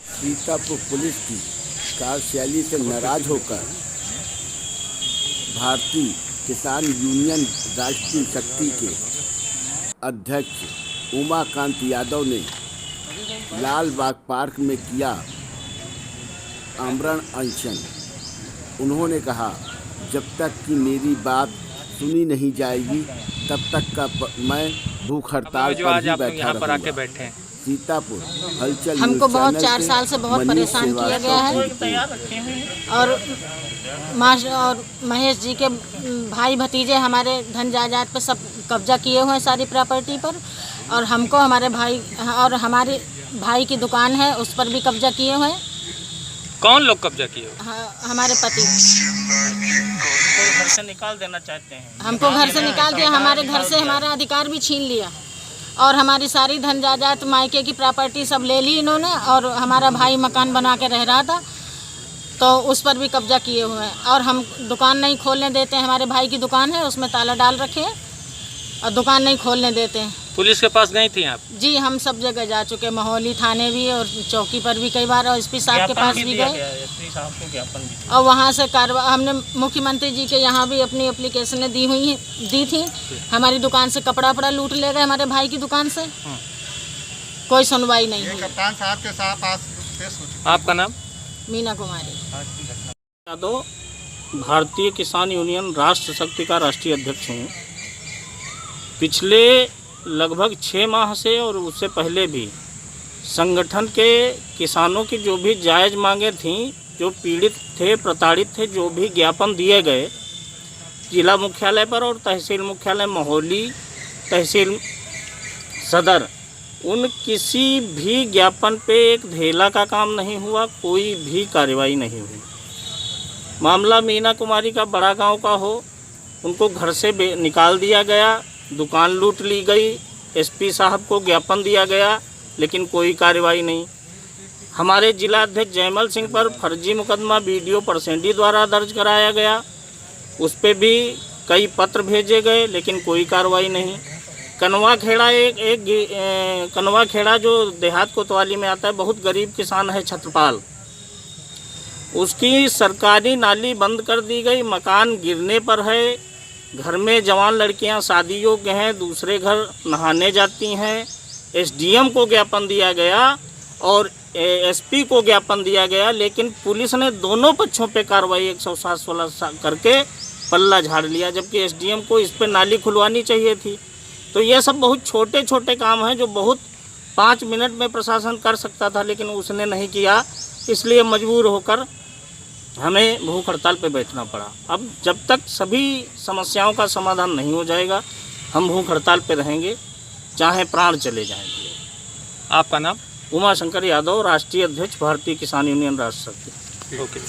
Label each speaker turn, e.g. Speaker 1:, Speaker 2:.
Speaker 1: Sitapur police की कार्यशैली से नाराज होकर भारतीय किसान यूनियन राष्ट्रीय शक्ति के अध्यक्ष उमाकांत यादव ने लाल बाग पार्क में किया आमरण अनशन। उन्होंने कहा, जब तक कि मेरी बात सुनी नहीं जाएगी तब तक का मैं भूख हड़ताल पर ही बैठा रहूंगा। सीतापुर हलचल
Speaker 2: हमको बहुत 4 साल से बहुत परेशान किया गया है और महेश जी के भाई भतीजे हमारे धन जायदाद पर सब कब्जा किए हुए हैं, सारी प्रॉपर्टी पर। और हमको हमारे भाई और हमारे भाई की दुकान है उस पर भी कब्जा किए हुए हैं।
Speaker 3: कौन लोग कब्जा किए?
Speaker 2: हमारे पति
Speaker 3: घर से निकाल देना चाहते हैं।
Speaker 2: हमको घर से निकाल दिया, हमारे घर से हमारा अधिकार भी छीन लिया और हमारी सारी धन जायदाद मायके की प्रॉपर्टी सब ले ली इन्होंने। और हमारा भाई मकान बना के रह रहा था तो उस पर भी कब्जा किए हुए हैं और हम दुकान नहीं खोलने देते हैं। हमारे भाई की दुकान है उसमें ताला डाल रखे हैं और दुकान नहीं खोलने देते हैं।
Speaker 3: पुलिस के पास गई थी आप?
Speaker 2: जी, हम सब जगह जा चुके, महोली थाने भी और चौकी पर भी कई बार, और एसपी साहब के पास भी गए और वहाँ से कार्रवाई हमने मुख्यमंत्री जी के यहाँ भी अपनी एप्लीकेशनें दी थी। हमारी दुकान से कपड़ा वपड़ा लूट ले गए, हमारे भाई की दुकान से कोई सुनवाई नहीं हुई।
Speaker 4: कप्तान साहब के साथ आज पेश हो चुका।
Speaker 3: आपका नाम?
Speaker 2: मीना कुमारी
Speaker 5: यादव, भारतीय किसान यूनियन राष्ट्र शक्ति का राष्ट्रीय अध्यक्ष हूँ। पिछले लगभग 6 माह से और उससे पहले भी संगठन के किसानों की जो भी जायज़ मांगे थीं, जो पीड़ित थे, प्रताड़ित थे, जो भी ज्ञापन दिए गए जिला मुख्यालय पर और तहसील मुख्यालय महोली, तहसील सदर, उन किसी भी ज्ञापन पे एक धेला का काम नहीं हुआ, कोई भी कार्रवाई नहीं हुई। मामला मीना कुमारी का बड़ा गांव का हो, उनको घर से निकाल दिया गया, दुकान लूट ली गई, एसपी साहब को ज्ञापन दिया गया लेकिन कोई कार्रवाई नहीं। हमारे जिला अध्यक्ष जयमल सिंह पर फर्जी मुकदमा बीडीओ परसेंडी द्वारा दर्ज कराया गया, उस पर भी कई पत्र भेजे गए लेकिन कोई कार्रवाई नहीं। कनवा खेड़ा जो देहात कोतवाली में आता है, बहुत गरीब किसान है छत्रपाल, उसकी सरकारी नाली बंद कर दी गई, मकान गिरने पर है, घर में जवान लड़कियां शादी योग्य हैं, दूसरे घर नहाने जाती हैं। एसडीएम को ज्ञापन दिया गया और एसपी को ज्ञापन दिया गया लेकिन पुलिस ने दोनों पक्षों पे कार्रवाई 107-16 करके पल्ला झाड़ लिया, जबकि एसडीएम को इस पे नाली खुलवानी चाहिए थी। तो ये सब बहुत छोटे छोटे काम हैं जो बहुत 5 मिनट में प्रशासन कर सकता था लेकिन उसने नहीं किया, इसलिए मजबूर होकर हमें भूख हड़ताल पे बैठना पड़ा। अब जब तक सभी समस्याओं का समाधान नहीं हो जाएगा हम भूख हड़ताल पे रहेंगे, चाहे प्राण चले जाएंगे।
Speaker 3: आपका नाम?
Speaker 5: उमाशंकर यादव, राष्ट्रीय अध्यक्ष, भारतीय किसान यूनियन राष्ट्र शक्ति।
Speaker 3: ओके।